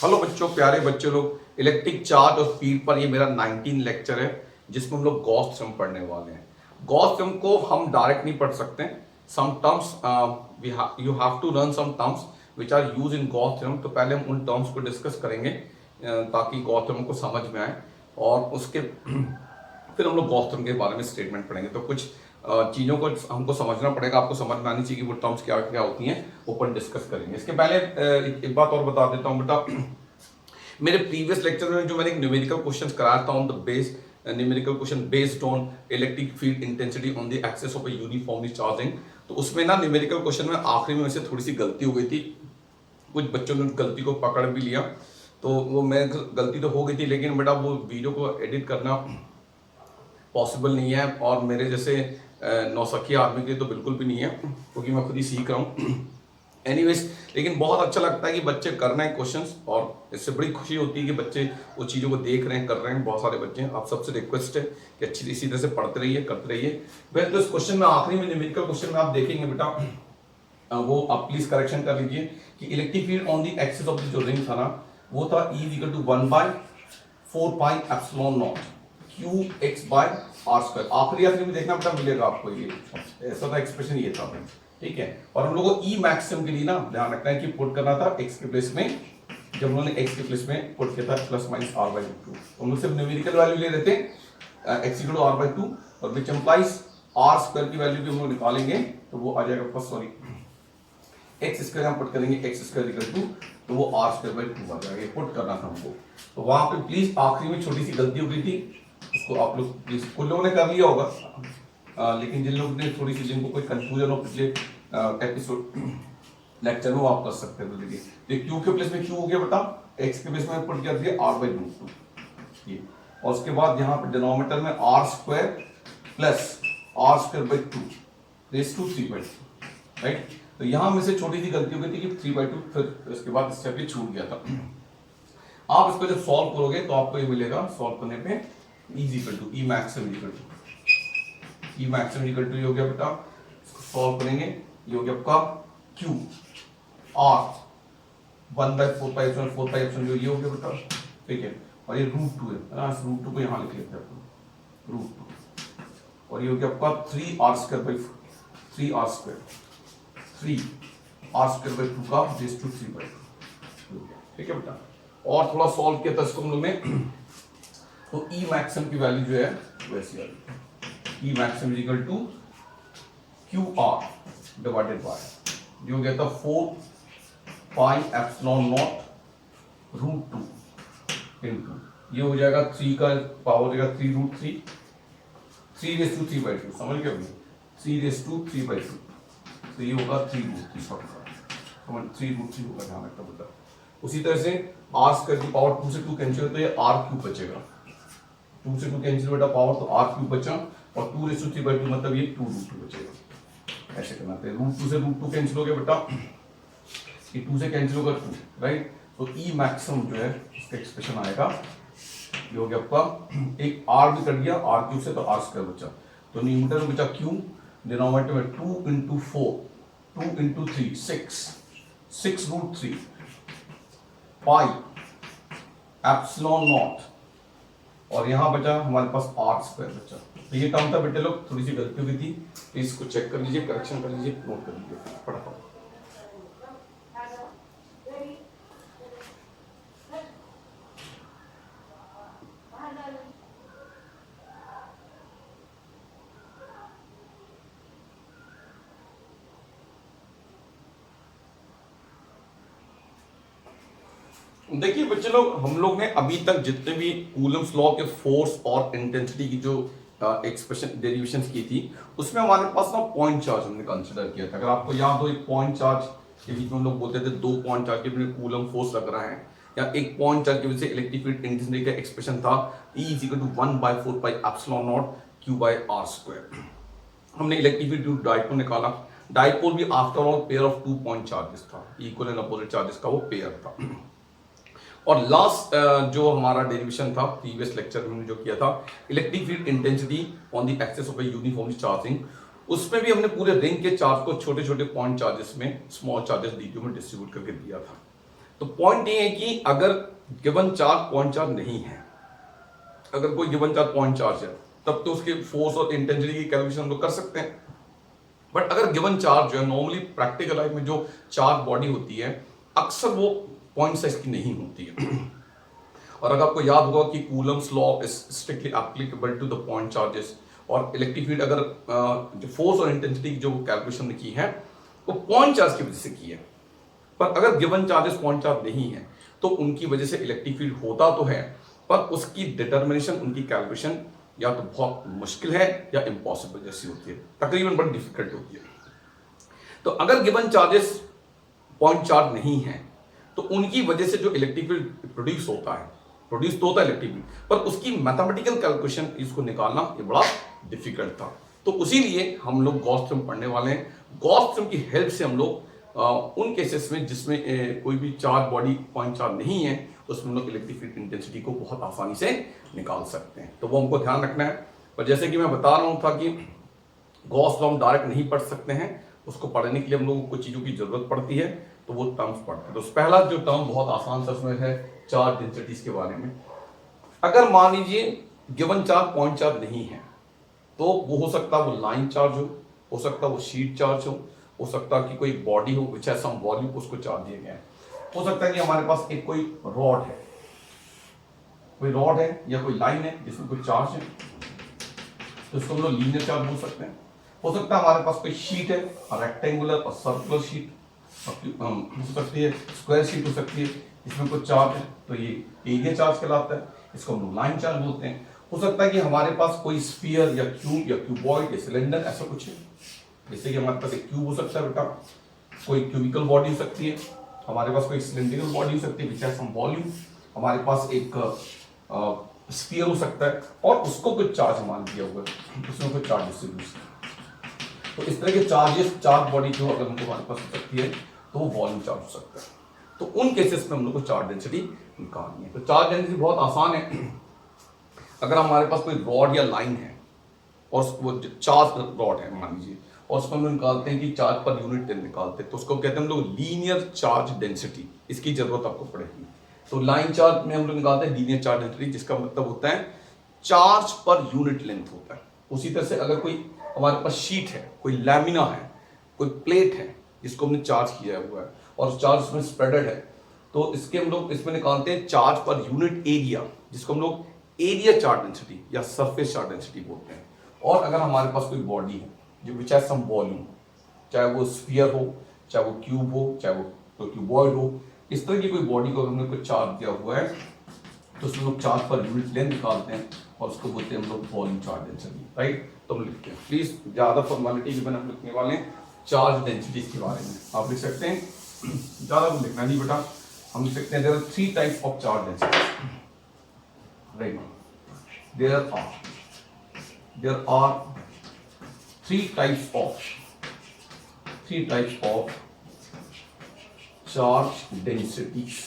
Hello बच्चों, प्यारे बच्चों लोग, इलेक्ट्रिक चार्ज और फील्ड पर ये मेरा 19 लेक्चर है जिसमें हम लोग गॉस थ्योरम पढ़ने वाले हैं। गॉस थ्योरम को हम डायरेक्ट नहीं पढ़ सकते। Some terms you have to learn some terms which are use in Gauss theorem. तो पहले हम उन टर्म्स को डिस्कस करेंगे ताकि गॉस थ्योरम को समझ में आए, और उसके फिर हम लोग गॉस थ्योरम के बारे में स्टेटमेंट पढ़ेंगे। तो कुछ चीज़ों को हमको समझना पड़ेगा, आपको समझ में आनी चाहिए कि वो टर्म्स क्या क्या होती हैं, ऊपर डिस्कस करेंगे। इसके पहले एक बात और बता देता हूँ बेटा, मेरे प्रीवियस लेक्चर में जो मैंने एक न्यूमेरिकल क्वेश्चन कराया था on the base numerical question based on electric field intensity on the axis of a uniformly charging, तो उसमें ना न्यूमेरिकल क्वेश्चन में आखिरी में से थोड़ी सी गलती हो गई थी। कुछ बच्चों ने गलती को पकड़ भी लिया, तो वो मैं गलती तो हो गई थी, लेकिन बेटा वो वीडियो को एडिट करना पॉसिबल नहीं है, और मेरे जैसे नौसिखिया आदमी के लिए तो बिल्कुल भी नहीं है, क्योंकि मैं खुद ही सीख रहा हूँ। एनीवेज, लेकिन बहुत अच्छा लगता है कि बच्चे कर रहे हैं क्वेश्चंस, और इससे बड़ी खुशी होती है कि बच्चे वो चीज़ों को देख रहे हैं, कर रहे हैं। बहुत सारे बच्चे हैं, आप सबसे रिक्वेस्ट है कि अच्छी इसी तरह से पढ़ते रहिए, करते रहिए। वैसे तो इस क्वेश्चन में आखिरी में न्यूमेरिकल क्वेश्चन में आप देखेंगे बेटा, वो आप प्लीज करेक्शन कर लीजिए कि electric field on the axis of the जो रिंग था ना, वो था E equal to 1/4 pi epsilon naught Q X by R square. आखिरी में देखना बेटा मिलेगा आपको, ये ऐसा था एक्सप्रेशन, ये था, ठीक है। और हम लोग को ई मैक्सिमम के लिए ना ध्यान रखना है कि पुट करना था एक्स के प्लेस में, जब उन्होंने एक्स के प्लेस में पुट किया था प्लस माइनस आर बाई 2, हम लोग सिर्फ न्यूमेरिकल वैल्यू ले लेते हैं X equal to R by 2, और विच एम्प्लाइज आर स्क्वायर की वैल्यू भी हम लोग निकालेंगे, तो वो आ जाएगा फर्स्ट, सॉरी एक्स स्क्वायर हम पुट करेंगे एक्स स्क्वायर इक्वल टू, तो वो आर स्क्वायर बाई 2 आ जाएगा, पुट करना था हमको। तो वहां पे प्लीज आखिरी में छोटी सी गलती हो गई थी, उसको आप लोग प्लीज, कुछ लोगों ने कर लिया होगा, लेकिन जिन लोगों ने थोड़ी सी, जिनको कोई कंफ्यूजन हो पिछले एपिसोड लेक्चर में, वो आप कर सकते हैं। तो देखिए क्यू के प्लेस में क्यू हो गया बेटा, एक्स के प्लेस में पुट कर दिया आर बाई 2, ये, और उसके बाद यहाँ पे डिनोमिनेटर में R square plus R square by 2 raise to 3/2, right. तो यहां में से छोटी सी गलती हो गई थी कि 3/2, फिर इसके बाद स्टेप ये छूट गया था। आप इसको जब सॉल्व करोगे तो आपको ये मिलेगा, सॉल्व करने पे is equal to E maximum equal to, E maximum equal to ये हो गया बेटा, इसको सॉल्व करेंगे, ये हो गया आपका Q R 1/4 pi epsilon 4 pi epsilon, ये हो गया बेटा, ठीक है। और ये √2 है, √2 को यहां लिख लेते हैं अपन, √2, और ये हो गया आपका 3r square by 3r square 3r square by 2 का रेज़ टू 3/2, ठीक है बेटा। और थोड़ा सॉल्व किया था इसको हम लोग ने, तो ई मैक्सिमम की वैल्यू जो है वैसी आ गई, E maximum equal to Q R divided by, जो हो गया था 4 पाई एप्सिलॉन नॉट √2 इनटू, ये हो जाएगा 3 का पावर हो जाएगा 3√3, 3 रेज़ टू 3/2, समझ गए भाई, 3 रेज़ टू 3/2, तो ये होगा 3√3, समझ 3√3 होगा, ध्यान रखना बेटा। उसी तरह से आर स्क्वायर की पावर 2 से 2 कैंसिल, तो ये आर क्यूब बचेगा, 2 से 2 कैंसिल बेटा पावर, तो आर क्यूब बचा, और 2 रेज़ टू 3/2 मतलब ये 2√2 बचेगा। ऐसे करना है, √2 से √2 कैंसिल हो गया बेटा, ये 2 से कैंसिल होगा 2, राइट। तो ई मैक्सिमम जो है इसका एक्सप्रेशन आएगा, ये हो गया आपका, एक आर भी कट गया आर क्यूब से, तो आर स्क्वायर बचा, तो न्यूमरेटर में बचा क्यू, डिनोमिनेटर में 2 into 4, 2 into 3 6√3 pi epsilon not, और यहां बचा हमारे पास आर स्क्वायर बचा। तो ये टर्म था बेटे लोग, थोड़ी सी गलती हुई थी, तो इसको चेक कर लीजिए, करेक्शन कर लीजिए, नोट कर लीजिए फटाफट। देखिए बच्चे लोग, हम लोग ने अभी तक जितने भी कूलम्स लॉ के फोर्स और इंटेंसिटी की जो एक्सप्रेशन डेरिवेशंस की थी, उसमें हमारे पास ना पॉइंट चार्ज हमने कंसीडर किया था। अगर आपको याद हो, एक पॉइंट चार्ज के बीच में हम लोग बोलते थे 2 पॉइंट चार्ज के बीच कूलम फोर्स लग रहा है, या एक पॉइंट चार्ज की वजह से इलेक्ट्रिक फील्ड इंटेंसिटी का एक्सप्रेशन था E is equal to 1/4 pi epsilon naught Q by R square. हमने इलेक्ट्रिक फील्ड डाइपोल निकाला, डाइपोल भी after all pair of 2 point charges था, इक्वल एंड अपोजिट चार्जेस का वो पेयर था। और लास्ट जो हमारा डेरिवेशन था प्रीवियस लेक्चर में हमने जो किया था, electric field intensity on the axis of a uniformly charging, उसमें भी हमने पूरे रिंग के चार्ज को छोटे छोटे पॉइंट चार्जेस में, स्मॉल चार्जेस डी में डिस्ट्रीब्यूट करके दिया था। तो पॉइंट ये है कि अगर गिवन चार्ज पॉइंट चार्ज नहीं है, अगर कोई गिवन चार्ज पॉइंट चार्ज है, तब तो उसके फोर्स और इंटेंसिटी की कैलकुलेशन हम लोग कर सकते हैं। बट अगर गिवन चार्ज जो है, नॉर्मली प्रैक्टिकल लाइफ में जो चार्ज बॉडी होती है अक्सर वो पॉइंट साइज की नहीं होती है। और अगर आपको याद होगा कि Coulomb's law is strictly applicable to the point charges, और इलेक्ट्रिक फील्ड अगर जो फोर्स और इंटेंसिटी की जो कैलकुलेशन की है वो पॉइंट चार्ज की वजह से की है। पर अगर गिवन चार्जेस पॉइंट चार्ज नहीं है तो उनकी वजह से इलेक्ट्रिक फील्ड होता तो है, पर उसकी डिटर्मिनेशन, उनकी कैलकुलेशन या तो बहुत मुश्किल है या इम्पॉसिबल जैसी होती है, तकरीबन बड़ी डिफिकल्ट होती है। तो अगर गिवन चार्जेस पॉइंट चार्ज नहीं है तो उनकी वजह से जो इलेक्ट्रिक फील्ड प्रोड्यूस तो होता है इलेक्ट्रिक फील्ड, पर उसकी मैथमेटिकल कैलकुलेशन इसको निकालना ये बड़ा डिफिकल्ट था। तो उसी लिए हम लोग गॉस थ्योरम पढ़ने वाले हैं। गॉस थ्योरम की हेल्प से हम लोग उन केसेस में जिसमें कोई भी चार्ज बॉडी पॉइंट चार्ज नहीं है, उसमें हम लोग इलेक्ट्रिक फील्ड इंटेंसिटी को बहुत आसानी से निकाल सकते हैं। तो वो हमको ध्यान रखना है। पर जैसे कि मैं बता रहा हूँ था कि गॉस लॉ हम डायरेक्ट नहीं पढ़ सकते हैं, उसको पढ़ने के लिए हम लोगों को कुछ चीज़ों की जरूरत पड़ती है, तो वो टर्म्स पढ़ते हैं। तो पहला जो टर्म बहुत आसान सा उसमें है चार्ज डेंसिटीज के बारे में। अगर मान लीजिए गिवन चार्ज पॉइंट चार्ज नहीं है तो वो हो सकता है वो लाइन चार्ज हो सकता है वो शीट चार्ज हो सकता है कि कोई बॉडी हो विच हैज सम वॉल्यूम, उसको चार्ज दिया गया है। हो सकता है कि हमारे पास एक कोई रॉड है या कोई लाइन है जिसमें कोई चार्ज है, तो इसको हम लोग लीनियर चार्ज बोल सकते हैं। हो सकता है हमारे पास कोई शीट है, रेक्टेंगुलर और सर्कुलर शीट हो सकती है, स्क्वायर शीट हो सकती है, इसमें कोई चार्ज है, तो ये एरिया चार्ज कहलाता है, इसको हम लोग लाइन चार्ज बोलते हैं। हो सकता है कि हमारे पास कोई स्फीयर या क्यूब या क्यूबॉइड या सिलेंडर ऐसा कुछ है, जैसे कि हमारे पास एक क्यूब हो सकता है बेटा, कोई क्यूबिकल बॉडी हो सकती है, हमारे पास कोई सिलेंड्रिकल बॉडी हो सकती है विच हैज सम वॉल्यूम, हमारे पास एक स्फीयर हो सकता है और उसको कुछ चार्ज मान दिया हुआ है, उसमें कोई चार्ज डिस्ट्रीब्यूशन। तो इस तरह के चार्ज बॉडी जो अगर हमको हमारे पास हो सकती है तो वो वॉल्यूम चार्ज हो सकता है। तो उन केसेस में हम लोग को चार्ज डेंसिटी निकालनी है। तो चार्ज डेंसिटी बहुत आसान है। अगर हमारे पास कोई रॉड या लाइन है और वो चार्ज रॉड है मान लीजिए, और उसको हम लोग निकालते हैं कि चार्ज पर यूनिट निकालते हैं, तो उसको कहते हैं हम लोग लीनियर चार्ज डेंसिटी। इसकी जरूरत आपको पड़ेगी। तो लाइन चार्ज में हम लोग निकालते हैं लीनियर चार्ज डेंसिटी, जिसका मतलब होता है चार्ज पर यूनिट लेंथ होता है। उसी तरह से अगर कोई हमारे पास शीट है, कोई लैमिना है, कोई प्लेट है जिसको हमने चार्ज किया हुआ है और चार्ज उसमें स्प्रेडेड है, तो इसके हम लोग इसमें निकालते हैं चार्ज पर यूनिट एरिया, जिसको हम लोग एरिया चार्ज डेंसिटी या सरफेस चार्ज डेंसिटी बोलते हैं। और अगर हमारे पास कोई बॉडी है जो विच हैज सम वॉल्यूम, चाहे वो स्फीयर हो, चाहे वो क्यूब हो, चाहे वो क्यूबॉइड हो, इस तरह की कोई बॉडी को हमने कोई चार्ज दिया हुआ है, तो उसमें लोग चार्ज पर यूनिट लेंथ निकालते हैं और उसको बोलते हैं हम लोग वॉल्यूम चार्ज डेंसिटी, राइट। तो हम लिखते हैं, प्लीज ज्यादा फॉर्मेलिटी के बिना हम लिखने वाले हैं चार्ज डेंसिटी के बारे में। आप लिख सकते हैं, ज्यादा कुछ लिखना नहीं बेटा, हम लिख सकते हैं there are 3 types of charge density, right. There are 3 types of charge densities.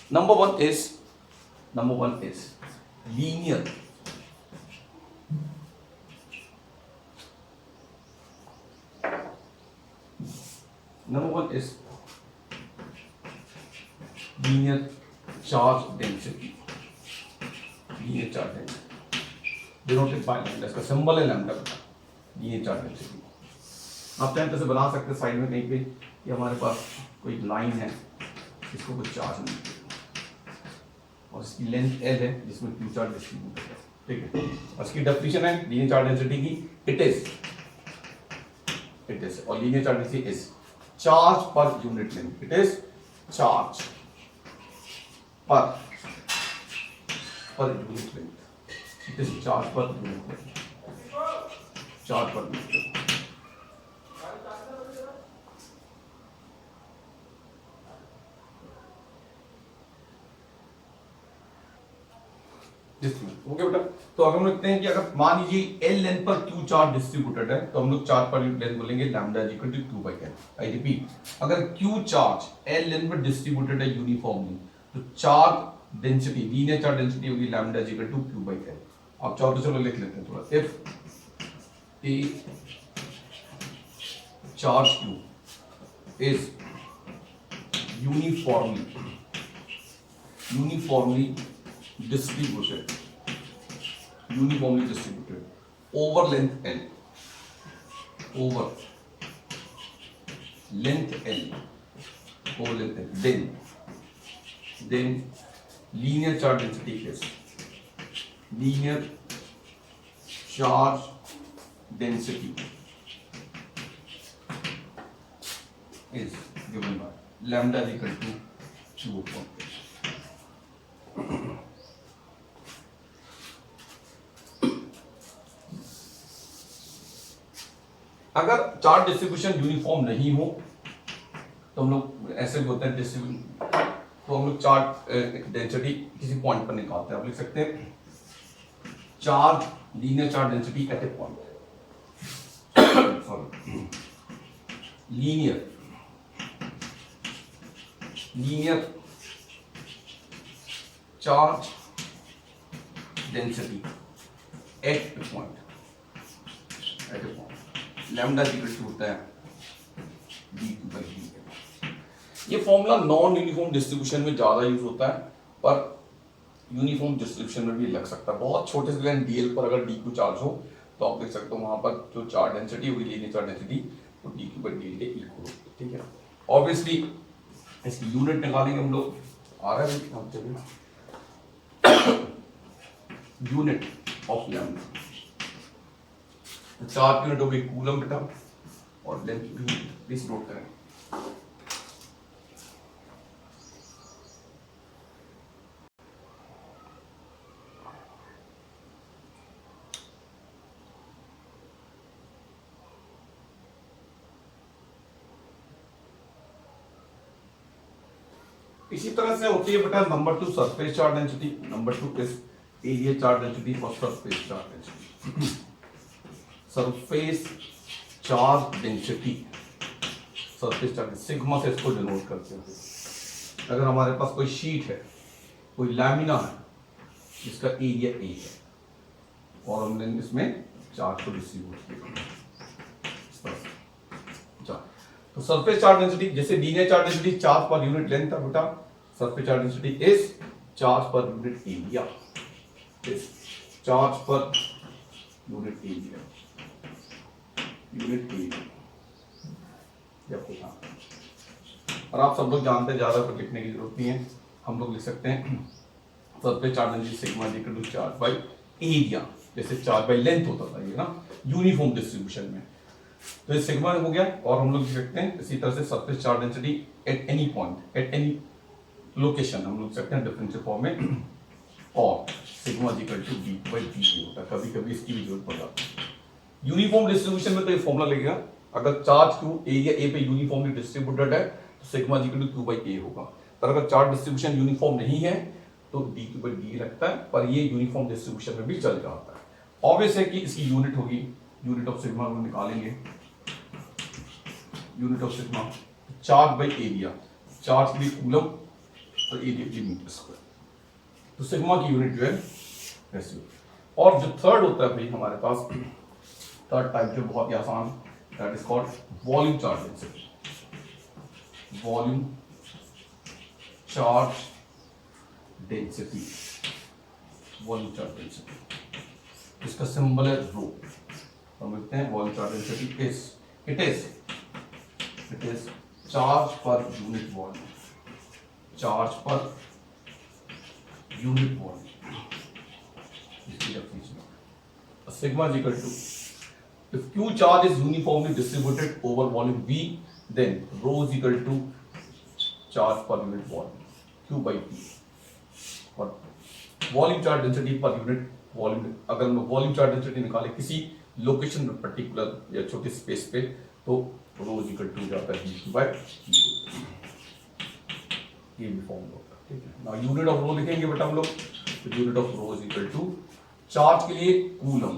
Number one is linear. Linear charge density. Denoted by lambda. इसका सिंबल है लैम्डा का। linear charge density आप चाहें तो से बना सकते हैं साइड में कहीं पे, कि हमारे पास कोई लाइन है इसको कुछ चार्ज नहीं और इसकी लेंथ एल है जिसमें क्यू चार्ज डिस्ट्रीब्यूट है, ठीक है। और इसकी डेफिनेशन है लीनियर चार्ज डेंसिटी की, इट इज और linear charge density is charge per unit length. It is charge per unit length. It is charge per unit length. Charge per unit length. Okay बेटा, तो अगर हम लिखते हैं कि अगर मान लीजिए एल लेंथ पर क्यू चार्ज डिस्ट्रीब्यूटेड है, तो हम लोग चार्ज पर यूनिट लेंथ बोलेंगे lambda is equal to q by l. I repeat, अगर क्यू चार्ज एल लेंथ पर डिस्ट्रीब्यूटेड है यूनिफॉर्मली, तो charge density, linear charge density होगी lambda is equal to q by l. आप चाहो तो चलो लिख लेते हैं थोड़ा, if a charge q is uniformly distributed over length L, over length L, then linear charge density is given by lambda is equal to q upon h. अगर charge distribution uniform नहीं हो तो हम लोग ऐसे भी होते हैं डिस्ट्रीब्यूशन, तो हम लोग चार्ज डेंसिटी किसी पॉइंट पर निकालते हैं। आप लिख सकते हैं charge linear charge density at a point, sorry linear charge density at a point, lambda equal to होता है d/d। ये फॉर्मूला नॉन यूनिफॉर्म डिस्ट्रीब्यूशन में ज्यादा यूज होता है, पर यूनिफॉर्म डिस्ट्रीब्यूशन में भी लग सकता है। बहुत छोटे से लेकिन डीएल पर अगर dq चार्ज हो तो आप देख सकते हो वहां पर जो चार्ज डेंसिटी होगी लीनियर चार्ज डेंसिटी वो dq/d के इक्वल होगी, ठीक है। ऑब्वियसली इसकी यूनिट निकालेंगे हम लोग, आ रहा है हम चलिए unit of lambda, charge unit हो गई कूलम बेटा, और लेंथ भी प्लीज नोट करें। इसी तरह से होती है बेटा number 2 surface charge density, number 2 is area charge density और surface charge density. Surface charge density, surface charge sigma से इसको डिनोट करते हैं। अगर हमारे पास कोई शीट है, कोई लैमिना है जिसका एरिया ए है और हमने इसमें चार्ज को डिस्ट्रीब्यूट किया, तो सरफेस चार्ज डेंसिटी जैसे linear charge density charge per unit length था बेटा, surface charge density is charge per unit area, charge per unit area, और आप सब लोग जानते हैं ज्यादा कुछ लिखने की जरूरत नहीं है, हम लोग लिख सकते हैं surface charge density sigma equal to charge by area, जैसे चार्ज बाय लेंथ होता था ये ना यूनिफॉर्म डिस्ट्रीब्यूशन में, तो ये सिग्मा हो गया। और हम लोग लिख सकते हैं इसी तरह से surface charge density at any point, at any location हम लोग लिख सकते हैं डिफरेंशियल फॉर्म में, और सिग्मा इक्वल टू d/d होता है, कभी कभी इसकी भी जरूरत पड़ जाती है। यूनिफॉर्म डिस्ट्रीब्यूशन में तो ये फॉर्मूला लगेगा, अगर चार्ज q एरिया ए पे यूनिफॉर्मली डिस्ट्रीब्यूटेड है तो सिग्मा इक्वल टू q/a होगा, पर अगर चार्ज डिस्ट्रीब्यूशन यूनिफॉर्म नहीं है तो dq/d लगता है, पर ये यूनिफॉर्म डिस्ट्रीब्यूशन में भी चल जाता है। ऑब्वियस है कि इसकी यूनिट होगी, यूनिट ऑफ सिग्मा को निकालेंगे, unit of sigma charge by area, charge के लिए कूलम तो एरिया की मीटर स्क्वायर, तो सिग्मा की यूनिट जो है ऐसे। और जो थर्ड होता है भाई हमारे पास, थर्ड टाइप जो बहुत ही आसान, that is called volume charge density, volume charge density, volume charge density, इसका सिंबल है रो। हम लिखते हैं volume charge density is it is charge per unit volume, charge per unit volume, इसकी definition sigma is equal to if q charge is uniformly distributed over volume v, then rho is equal to charge per unit volume q/t, और volume charge density पर unit volume, अगर हम volume charge density निकाले किसी location में particular या छोटे space पे तो rho is equal to जाता है d/t, ये भी फॉर्म होता है, ठीक है ना। यूनिट ऑफ रो लिखेंगे बेटा हम लोग, तो unit of rho is equal to charge के लिए कूलम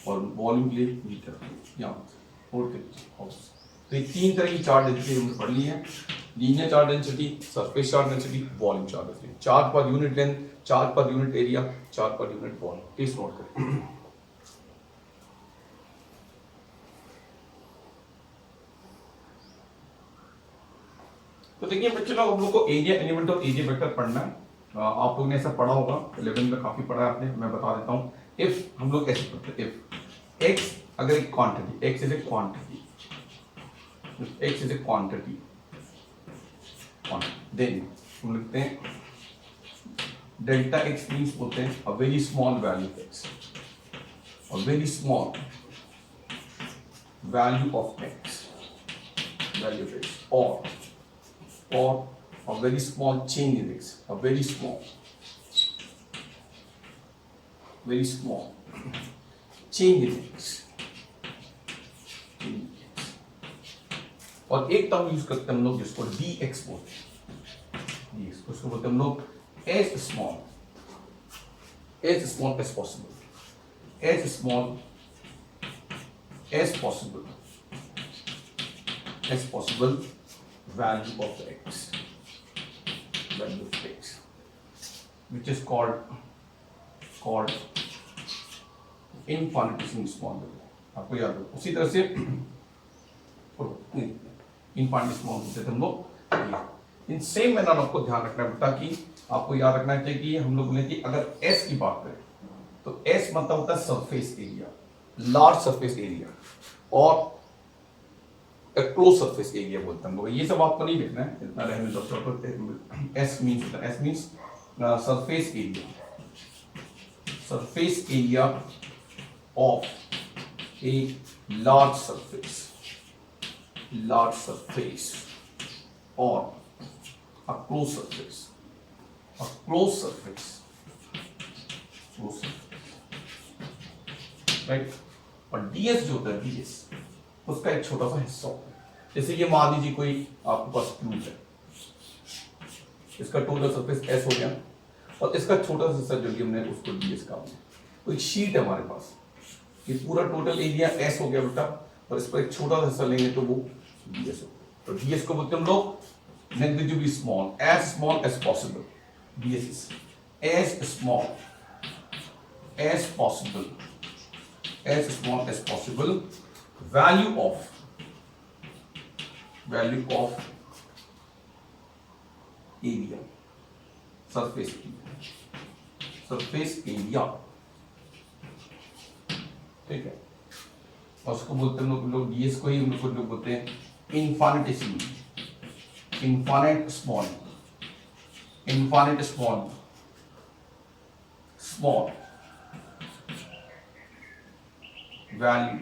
और वॉल्यूम के लिए मीटर, यहाँ तो ये तीन तरह की चार्ज डेंसिटी हमने पढ़ ली है, linear charge density, surface charge density, volume charge density, charge per unit length, charge per unit area, charge per unit volume, please note करें। तो देखिए बच्चों लोग हम लोग को एरिया एलिमेंट और एरिया वेक्टर पढ़ना है। आप लोगों ने ऐसा पढ़ा होगा 11 में, काफी पढ़ा है आपने, मैं बता देता हूँ। इफ हम लोग ऐसे पढ़ते हैं, इफ एक्स अगर एक quantity, X is a quantity, X is a quantity, then हम लिखते हैं डेल्टा एक्स मीन्स बोलते हैं a very small value X, a very small value of X, value of X, or a very small change in x, a very small change in x, और एक term use करते हैं हम लोग जिसको dx बोलते हैं, dx उसको बोलते हैं हम लोग as small as possible, as small as possible value of x, value of x, which is called infinitesimally small value. आपको याद हो, उसी तरह से इनफाइनिटी स्मॉल बोलते थे हम लोग। इन सेम मैनर आपको ध्यान रखना है बेटा कि आपको याद रखना चाहिए कि हम लोग बोले कि अगर S की बात करें तो S मतलब होता है surface area, large surface area, और क्लोज सरफेस एरिया बोलते हैं हम लोग। ये सब आपको नहीं लिखना है, इतना रहने दो। S means surface area of a large surface और a closed surface, राइट। और ds जो होता है, ds उसका एक छोटा सा हिस्सा होता है। जैसे ये मान लीजिए कोई आपके पास क्यूब है, इसका टोटल सरफेस s हो गया, और इसका छोटा सा हिस्सा जो कि हमने उसको ds का हमने, तो एक शीट है हमारे पास, ये पूरा टोटल एरिया s हो गया बेटा, और इस पर एक छोटा सा हिस्सा लेंगे तो वो ds हो। तो ds को बोलते हैं हम लोग negligibly small as possible. ds is as small as possible, value of area, surface area, ठीक है। और उसको बोलते हैं हम लोग ds को ही हम लोग बोलते हैं infinitesimally small value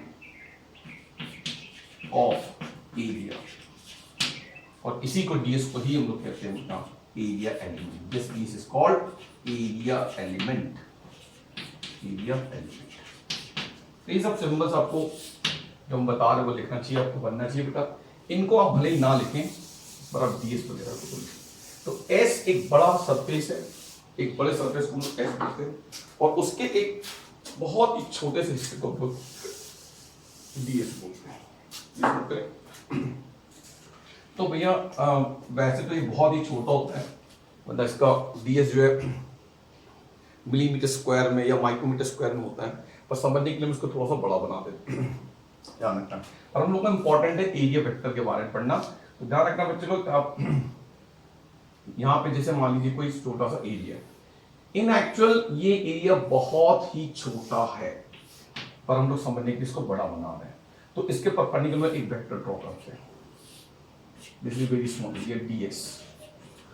of area, और इसी को ds को ही हम लोग कहते हैं area element. This is called area element. ये सब सिंबल्स आपको जो हम बता रहे हैं वो लिखना चाहिए, आपको बनना चाहिए बेटा। इनको आप भले ही ना लिखें पर आप ds वगैरह को लिखें। तो S एक बड़ा सरफेस है, एक बड़े सरफेस को हम लोग S बोलते हैं, और उसके एक बहुत ही छोटे से हिस्से को हम लोग ds बोलते हैं। तो भैया वैसे तो ये बहुत ही छोटा होता है, मतलब इसका ds जो है मिलीमीटर स्क्वायर में या माइक्रोमीटर स्क्वायर में होता है, पर समझने के लिए हम इसको थोड़ा सा बड़ा बना देते हैं, ध्यान रखना। और हम लोग का इंपॉर्टेंट है एरिया वेक्टर के बारे में पढ़ना, तो ध्यान रखना बच्चे लोग। आप यहाँ पे जैसे मान लीजिए कोई छोटा सा एरिया, इन एक्चुअल ये एरिया बहुत ही छोटा है, पर हम लोग समझने के लिए इसको बड़ा बना रहे हैं। तो इसके परपेंडिकुलर एक वेक्टर ड्रॉ करते हैं, दिस इज वेरी स्मॉल, ये ds,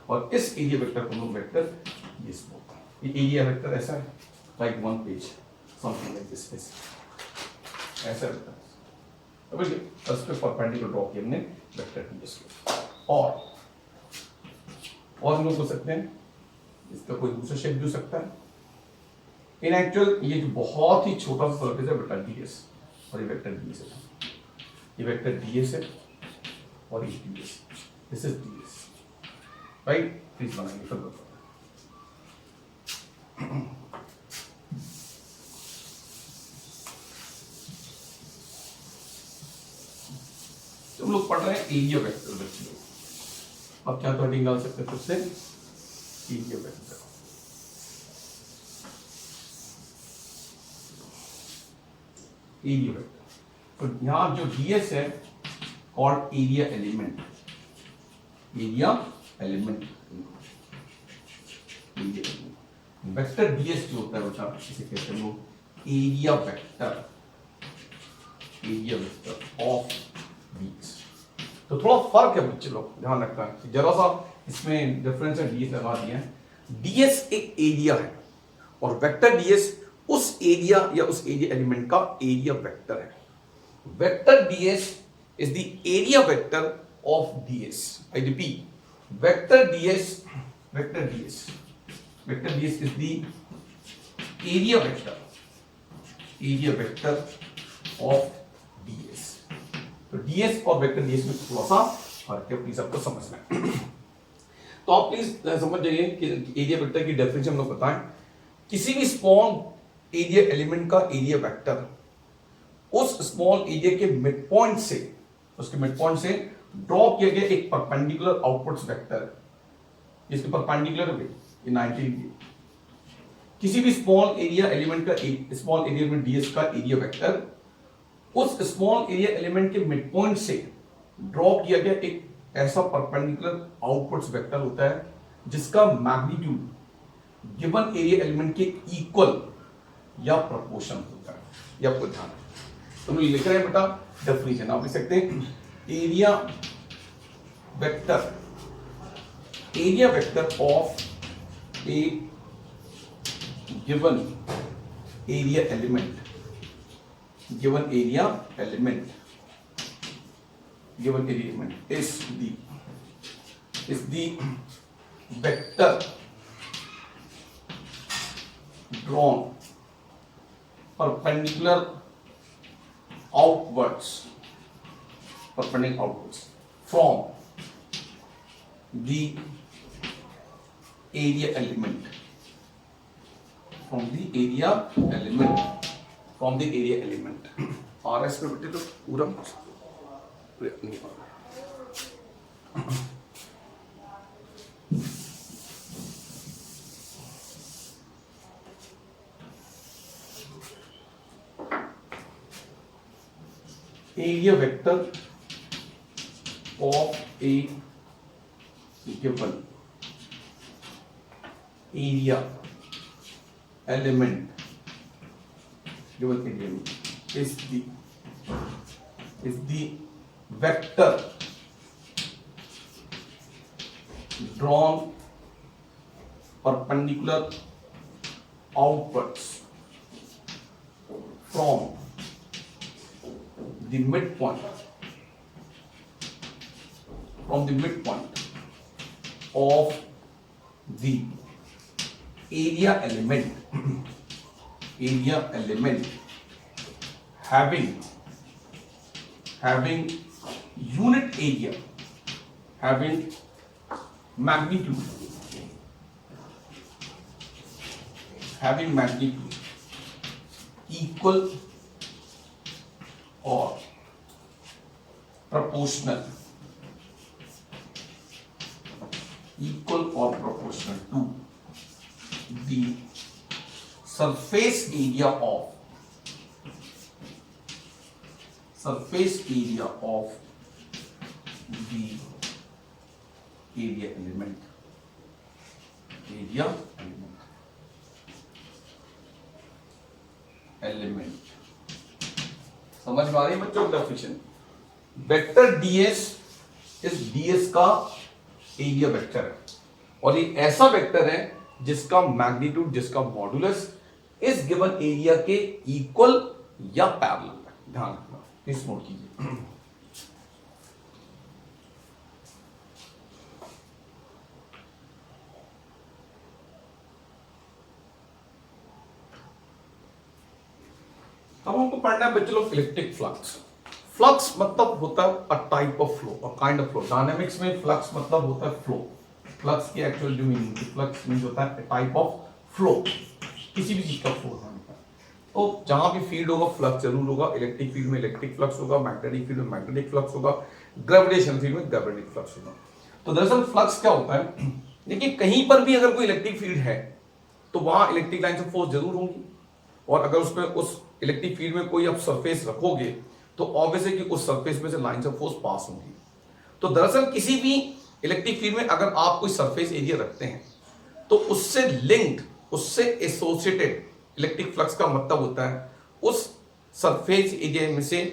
और इस एरिया वेक्टर को हम लोग वेक्टर ds बोलते हैं। ये एरिया वेक्टर ऐसा है, like one page, something like this, ऐसा रहता है। अब इस पे परपेंडिकुलर ड्रॉ किया हमने वेक्टर ds को, और हम लोग बोल सकते हैं इसका कोई दूसरा शेप भी हो सकता है। इन एक्चुअल ये जो बहुत ही छोटा सा सरफेस है बेटा ds, और ये वेक्टर ds है, ये वेक्टर ds है और ये ds, this is ds, right. Please बनाइए फिर बताओ। तो हम लोग पढ़ रहे हैं एरिया वेक्टर बच्चे लोग। अब क्या तो हेडिंग डाल सकते हैं फिर से, एरिया वेक्टर, एरिया वेक्टर। तो यहाँ जो ds है called area element, area element. Vector DS जो होता है बच्चा, इसे कहते हैं लोग area vector, area vector of DS. तो थोड़ा फर्क है बच्चे लोग, ध्यान रखना है, जरा सा इसमें डिफरेंस है, डीएस लगा दिया है। डीएस एक एरिया है और वेक्टर डीएस उस एरिया या उस एरिया एलिमेंट का एरिया वेक्टर है। Vector DS is the area vector of DS. I repeat, vector DS is the area vector of DS. तो डीएस और वेक्टर डीएस में थोड़ा सा फर्क है, प्लीज आपको समझना है। तो आप प्लीज समझ जाइए कि एरिया वेक्टर की डेफिनेशन हम लोग बताएं। किसी भी स्मॉल एरिया एलिमेंट का एरिया वेक्टर उस स्मॉल एरिया के मिड पॉइंट से, उसके मिड पॉइंट से ड्रॉ किया गया एक परपेंडिकुलर आउटपुट वेक्टर, जिसके परपेंडिकुलर है ये 90 डिग्री। किसी भी स्मॉल एरिया एलिमेंट का, स्मॉल एरिया एलिमेंट डीएस का एरिया वेक्टर उस स्मॉल एरिया एलिमेंट के मिड पॉइंट से ड्रॉ किया गया एक ऐसा परपेंडिकुलर आउटपुट वेक्टर होता है जिसका मैग्नीट्यूड गिवन एरिया एलिमेंट के इक्वल या प्रोपोर्शन होता है। ये आपको ध्यान है। तो हम लिख रहे हैं बेटा डेफिनेशन, आप लिख सकते हैं area vector of A given area element is the vector drawn perpendicular outwards from the area element, RS पे बेटे तो पूरा नहीं आ रहा। Area vector of A given area element is the vector drawn perpendicular outwards from the midpoint of the area element having unit area, having magnitude equal or proportional to the surface area of the area element समझ में आ रही है बच्चों का definition? Vector DS इस DS का area vector है और ये ऐसा वेक्टर है जिसका मैग्नीट्यूड, जिसका मॉडुलस इस गिवन एरिया के इक्वल या पैरेलल है। ध्यान रखना, प्लीज नोट कीजिए। अब हमको पढ़ना है बच्चे लोग इलेक्ट्रिक फ्लक्स। फ्लक्स मतलब होता है a type of flow, a kind of flow. Dynamics में फ्लक्स मतलब होता है फ्लो। फ्लक्स की एक्चुअल जो मीनिंग, फ्लक्स मींस होता है टाइप ऑफ फ्लो, किसी भी चीज का फ्लो होने का। तो जहां भी फील्ड होगा फ्लक्स जरूर होगा। इलेक्ट्रिक फील्ड में इलेक्ट्रिक फ्लक्स होगा, मैग्नेटिक फील्ड में मैग्नेटिक फ्लक्स होगा, ग्रेविटेशनल फील्ड में ग्रेविटेटिक फ्लक्स होगा। तो दरअसल फ्लक्स क्या होता है, देखिए कहीं पर भी अगर कोई इलेक्ट्रिक फील्ड है तो वहां इलेक्ट्रिक लाइन ऑफ फोर्स जरूर होंगी, और अगर उसमें उस इलेक्ट्रिक फील्ड में कोई आप सरफेस रखोगे तो ऑब्वियस है कि उस सरफेस में से लाइंस ऑफ फोर्स पास होंगी। तो दरअसल किसी भी इलेक्ट्रिक फील्ड में अगर आप कोई सरफेस एरिया रखते हैं तो उससे लिंक्ड, उससे एसोसिएटेड इलेक्ट्रिक फ्लक्स का मतलब होता है उस सरफेस एरिया में से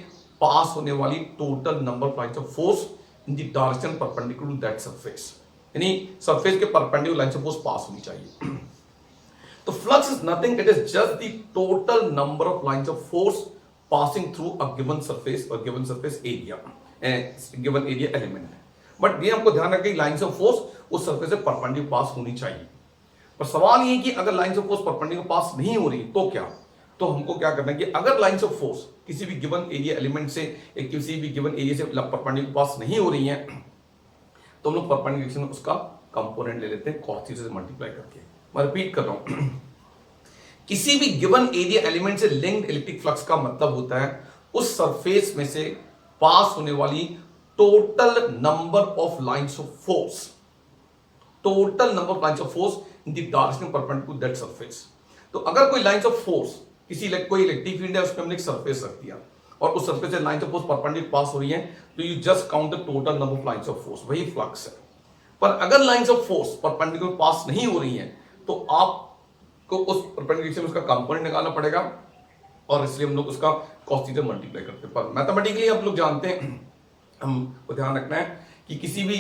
पास होने वाली total number of lines of force in the direction perpendicular to that surface, यानी सरफेस के perpendicular lines of force pass होनी चाहिए। तो flux is nothing, it is just the total number of lines of force passing through a given surface और given surface area, given area element. But ये आपको ध्यान रखें lines of force उस surface से परपेंडिकुलर पास होनी चाहिए। पर सवाल ये कि अगर लाइंस ऑफ फोर्स परपेंडिकुलर पास नहीं हो रही तो क्या, तो हमको क्या करना है कि अगर लाइंस ऑफ फोर्स किसी भी गिवन एरिया एलिमेंट से किसी भी गिवन एरिया से परपेंडिकुलर पास नहीं हो रही है तो हम लोग परपेंडिकुलर में उसका कंपोनेंट ले लेते हैं cos थीटा से मल्टीप्लाई करके। मैं रिपीट कर रहा हूं, किसी भी गिवन एरिया एलिमेंट से लिंक्ड इलेक्ट्रिक फ्लक्स का मतलब होता है उस सरफेस में से पास होने वाली total number of lines of force, total number of lines of force in the direction perpendicular to that surface. तो अगर कोई लाइंस ऑफ फोर्स किसी कोई इलेक्ट्रिक फील्ड है उसमें हमने एक सरफेस रख दिया और उस सरफेस से लाइंस ऑफ फोर्स परपेंडिकुलर पास हो रही है तो you just count the total number of lines of force, वही फ्लक्स है। पर अगर लाइंस ऑफ फोर्स परपेंडिकुलर पास नहीं हो रही है तो आपको उस परपेंडिकुलर से उसका कंपोनेंट निकालना पड़ेगा और इसलिए हम लोग उसका cos थीटा मल्टीप्लाई करते हैं। पर मैथमेटिकली आप लोग जानते हैं, हमको ध्यान रखना है कि किसी भी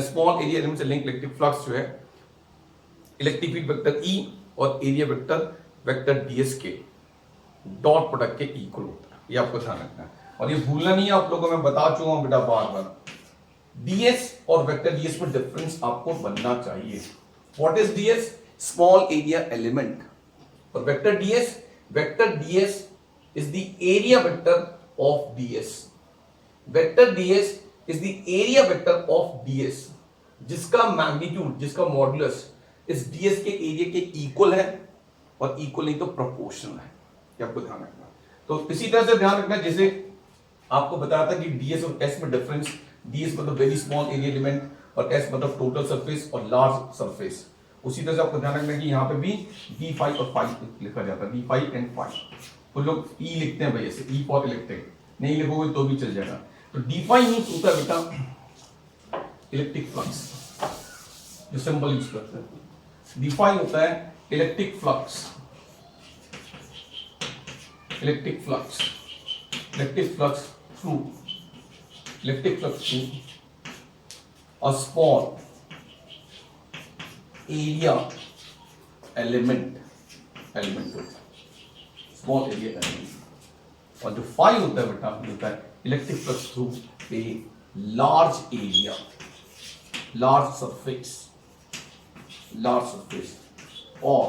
स्मॉल एरिया एलिमेंट से लिंक इलेक्ट्रिक फ्लक्स जो है इलेक्ट्रिक फील्ड वेक्टर E और एरिया वेक्टर ds के डॉट प्रोडक्ट के इक्वल होता है, ये आपको ध्यान रखना है। और ये भूलना नहीं है आप लोगों को, मैं बता चुका हूं बेटा बार बार, ds और वेक्टर ds में डिफरेंस आपको बनना चाहिए। What is ds? Small area element. और vector ds is the area vector of ds, vector ds is the area vector of ds जिसका मैग्नीट्यूड, जिसका मॉडुलस इस ds के एरिया के इक्वल है और इक्वल नहीं तो प्रोपोर्शनल है, ये आपको ध्यान रखना। तो इसी तरह से ध्यान रखना जैसे आपको बताया था कि ds और s में डिफरेंस, ds मतलब वेरी स्मॉल एरिया एलिमेंट और s मतलब टोटल सरफेस और लार्ज सरफेस। उसी तरह से आपको ध्यान रखना कि यहाँ पे भी d5 और 5 लिखा जाता है, d5 एंड 5। तो लोग E लिखते हैं भाई ऐसे, E फॉर इलेक्ट्रिक, नहीं लिखोगे तो भी चल जाएगा। तो d5 मींस होता है बेटा इलेक्ट्रिक फ्लक्स, जो सिंबल यूज करते हैं। d5 होता है electric flux, electric flux through a small area element होता है, स्मॉल एरिया एलिमेंट। और जो 5 होता है बेटा होता है electric flux through a large area, large surface और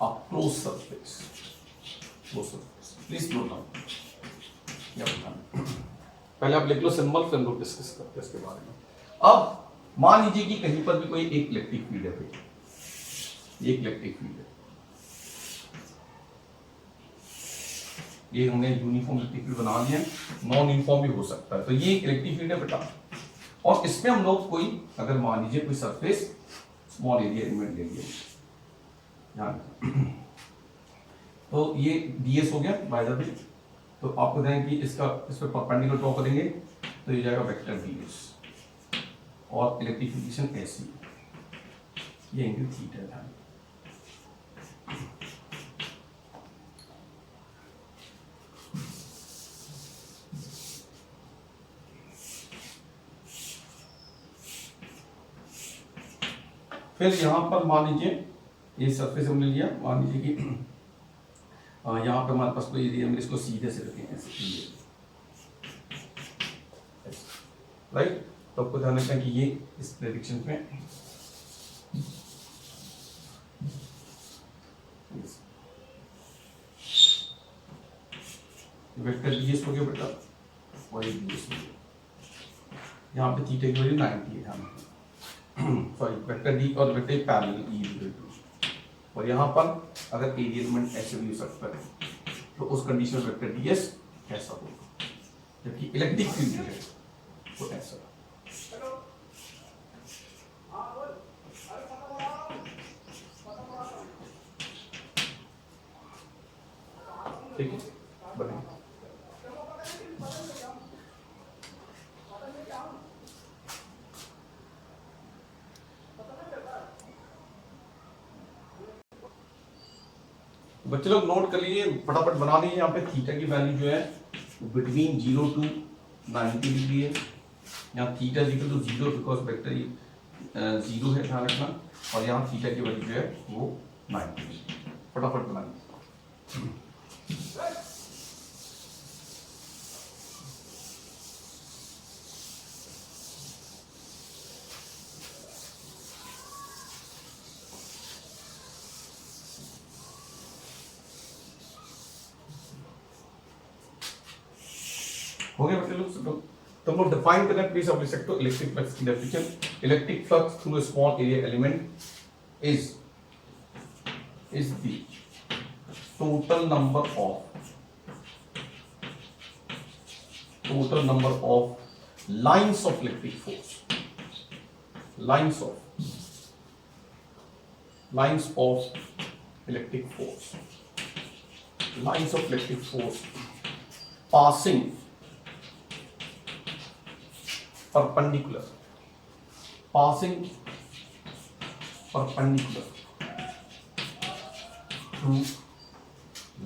a closed surface। Please note down, पहले आप लिख लो सिंबल, फिर हम लोग डिस्कस करते हैं इसके बारे में। अब मान लीजिए कि कहीं पर भी कोई एक इलेक्ट्रिक फील्ड है भाई, एक इलेक्ट्रिक फील्ड है, ये हमने यूनिफॉर्म इलेक्ट्रिक फील्ड बना लिया, नॉन यूनिफॉर्म भी हो सकता है। तो ये एक इलेक्ट्रिक फील्ड है बेटा और इसमें हम लोग कोई, अगर मान लीजिए कोई सरफेस स्मॉल एरिया एलिमेंट ले लिया, तो ये ds हो गया बाय द वे। तो आपको देखें कि इस पर परपेंडिकुलर ड्रॉ करेंगे तो ये जाएगा वेक्टर ds और इलेक्ट्रिक पोजीशन ऐसी, ये एंगल थीटा है। फिर यहां पर मान लीजिए ये सरफेस हमने लिया, मान लीजिए कि यहाँ पे हमारे पास कोई एरिया में इसको सीधे से रखें ऐसे, राइट। तो आपको ध्यान रखना कि ये इस डायरेक्शन में वेक्टर ds हो गया बेटा, y ds हो गया। यहाँ पे थीटा की वैल्यू 90 है, सॉरी वेक्टर d और वेक्टर पैरेलल E, और यहाँ पर अगर एरिया एलिमेंट ऐसे भी हो सकता है तो उस कंडीशन में वेक्टर ds ऐसा होगा, जबकि इलेक्ट्रिक फील्ड है वो ऐसा। ठीक है, बढ़िया। बच्चे लोग नोट कर लीजिए, फटाफट बना लीजिए। यहाँ पे थीटा की वैल्यू जो है बिटवीन 0 टू 90 डिग्री है। यहाँ theta equal to 0 because vector 0 है, ध्यान रखना। और यहाँ थीटा की वैल्यू जो है वो 90 डिग्री। फटाफट बना लीजिए। हो गया बच्चे लोग सब लोग? तो हम लोग डिफाइन करना प्लीज आप लिख सकते हो इलेक्ट्रिक फ्लक्स की definition. Electric flux through a small area element is the total number of lines of electric force, lines of electric force passing perpendicular to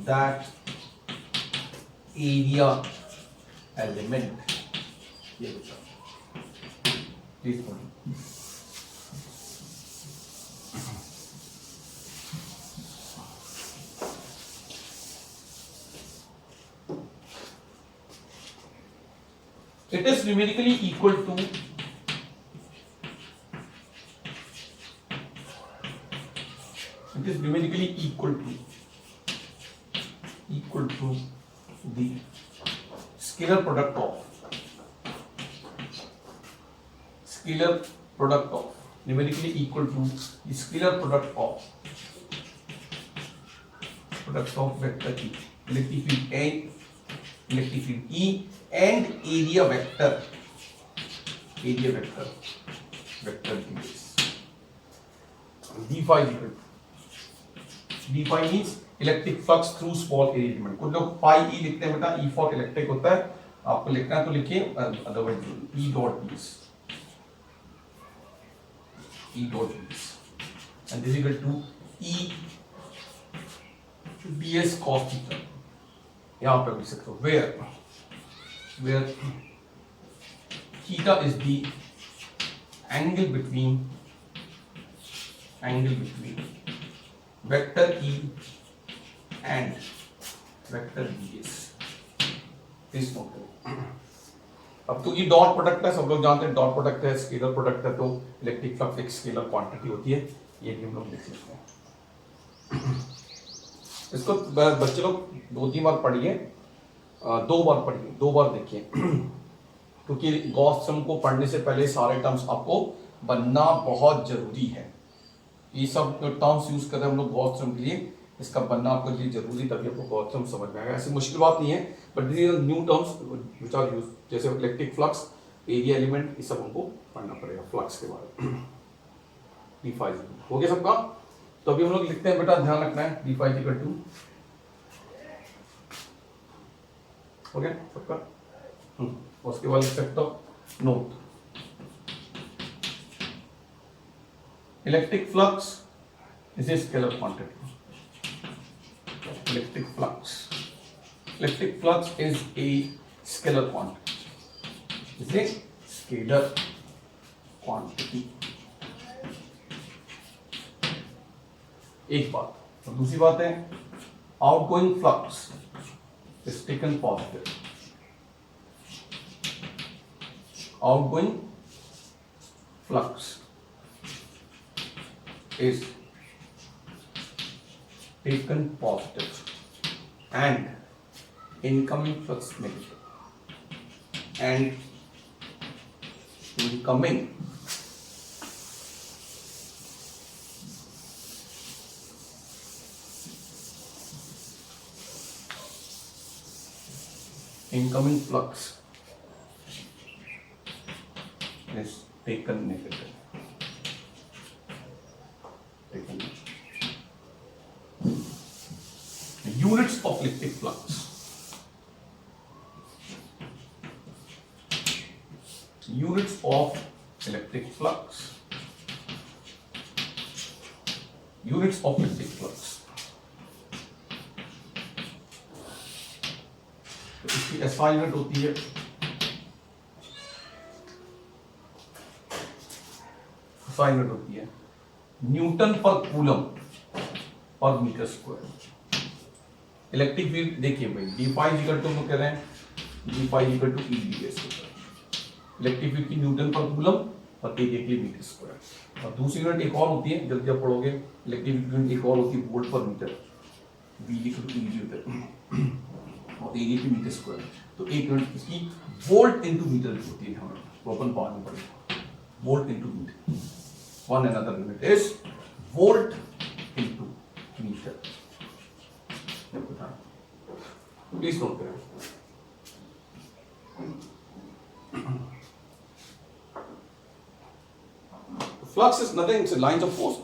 that area element। ये बच्चा please पढ़ो। It is numerically equal to the scalar product of numerically equal to the scalar product of vector E, electric field E and area vector ds. d phi means electric flux through small area element. कुछ लोग पाई ई लिखते हैं बेटा, E for electric होता है, आपको लिखना है तो लिखिए, otherwise E dot ds and this is equal to E ds cos theta। यहां पे लिख सकते हो where theta is the angle between vector E and vector ds। Please note करो। अब तो ये डॉट प्रोडक्ट है, सब लोग जानते हैं डॉट प्रोडक्ट है, स्केलर प्रोडक्ट है, तो इलेक्ट्रिक फ्लक्स एक स्केलर क्वांटिटी होती है, ये भी हम लोग देख सकते हैं। इसको बच्चे लोग 2-3 बार पढ़िए, 2 बार पढ़िए, 2 बार देखिए, क्योंकि गॉस थ्योरम को पढ़ने से पहले सारे टर्म्स आपको बनना बहुत जरूरी है। ये सब टर्म्स यूज कर रहे हैं हम लोग गॉस थ्योरम के लिए, इसका बनना आपके लिए जरूरी, तभी आपको गॉस थ्योरम समझ में आएगा। ऐसी मुश्किल बात नहीं है, but this are new terms which are used, जैसे इलेक्ट्रिक फ्लक्स, एरिया एलिमेंट, ये सब हमको पढ़ना पड़ेगा फ्लक्स के बारे में। d phi हो गया सबका? तो अभी हम लोग लिखते हैं बेटा, ध्यान रखना है, d phi इक्वल टू, हो गया सबका? उसके बाद लिख सकते हो note, electric flux is a scalar quantity. Electric flux is a scalar quantity। एक बात। और दूसरी बात है, outgoing flux is taken positive. Outgoing flux is taken positive and incoming flux negative, and incoming flux is taken negative। Units of electric flux, units of electric flux, units of electric flux इसकी SI unit होती है Newton per coulomb per metre square. Electric field देखिए भाई D phi equal to हम कह रहे हैं D phi equal to E D S. Electric field की न्यूटन पर कूलम और एरिया के लिए मीटर स्क्वायर। और दूसरी यूनिट एक और होती है, जल्दी आप पढ़ोगे, इलेक्ट्रिक यूनिट एक और होती है वोल्ट पर मीटर, वी इक्वल टू ई होता है और एरिया की मीटर स्क्वायर। तो एक यूनिट इसकी वोल्ट इनटू मीटर होती है, हमें वो अपन बाद में पढ़ेंगे, volt into metre. One another unit is volt into metre. Please note करें। Flux is nothing, its lines of force.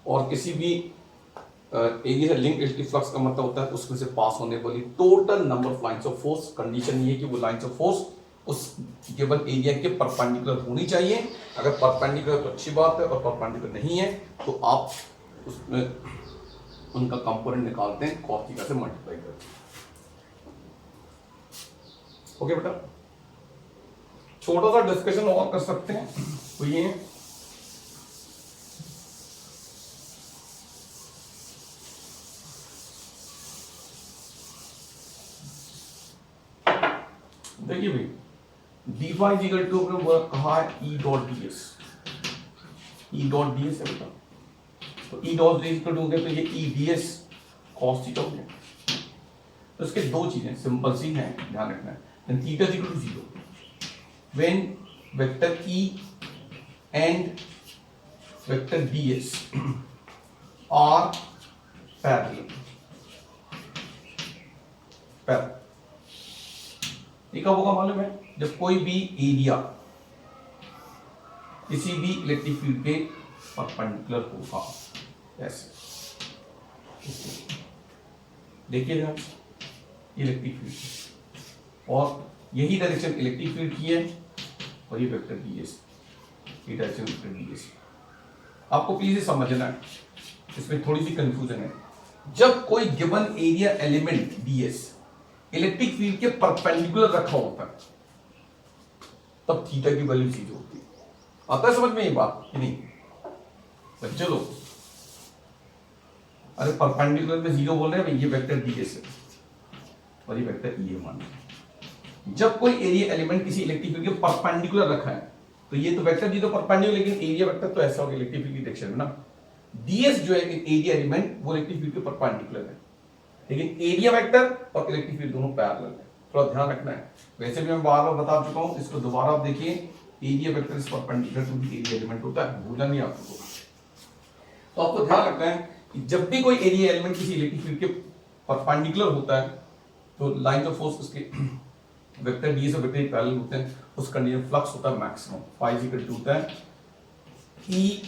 और किसी भी एरिया से लिंक इलेक्ट्रिक फ्लक्स का मतलब होता है उसमें से पास होने वाली total number of lines of force. Condition ये है कि वो लाइंस ऑफ फोर्स उस गिवन एरिया के परपेंडिकुलर होनी चाहिए। अगर परपेंडिकुलर तो अच्छी बात है, और परपेंडिकुलर नहीं है तो आप उसमें उनका कंपोनेंट निकालते हैं, cos थीटा से मल्टीप्लाई करते हैं। ओके बेटा, छोटा सा डिस्कशन और कर सकते हैं, तो ये देखिए भाई डी फाइव इक्वल टू कहा है E dot D S. E dot D S है बेटा, तो E dot D S equal to हो गया, तो ये E D S cos theta हो गया। तो इसके दो चीजें सिंपल सी हैं, ध्यान रखना है। Theta equal to 0 when vector E and vector D S are parallel. ये कब होगा मालूम है? जब कोई भी एरिया किसी भी इलेक्ट्रिक फील्ड के परपेंडिकुलर होगा, ऐसे देखिए जरा, इलेक्ट्रिक फील्ड और यही डायरेक्शन इलेक्ट्रिक फील्ड की है, और ये वेक्टर डी एस, ये डायरेक्शन वेक्टर डी एस। आपको प्लीज समझना है, इसमें थोड़ी सी कंफ्यूजन है। जब कोई given area element D S electric field के परपेंडिकुलर रखा होता है, तब थीटा की वैल्यू 0 होती है। आता है समझ में ये बात कि नहीं बच्चे लोग? अरे परपेंडिकुलर में 0 बोल रहे हैं, ये वेक्टर डी एस है और ये वेक्टर ई है मान। जब कोई एरिया एलिमेंट किसी इलेक्ट्रिक फील्ड के परपेंडिकुलर रखा है, तो ये तो वेक्टर डी तो परपेंडिकुलर, लेकिन एरिया वेक्टर तो ऐसा होगा इलेक्ट्रिक फील्ड की डायरेक्शन में ना। डीएस जो है एरिया एलिमेंट, वो इलेक्ट्रिक फील्ड के परपेंडिकुलर है, लेकिन एरिया वेक्टर और इलेक्ट्रिक फील्ड दोनों पैरेलल है। थोड़ा ध्यान रखना है। वैसे भी मैं बार बार बता चुका हूं, इसको दोबारा आप देखिए। Area vector is perpendicular to the area element होता है, भूलना नहीं आपको। तो आपको ध्यान रखना है कि जब भी कोई एरिया एलिमेंट किसी इलेक्ट्रिक फील्ड के परपेंडिकुलर होता है, तो लाइन ऑफ फोर्स उसके वेक्टर डी से वेक्टर पैरेलल होते हैं, उस कंडीशन फ्लक्स होता है मैक्सिमम। फाइव इक्वल टू होता है E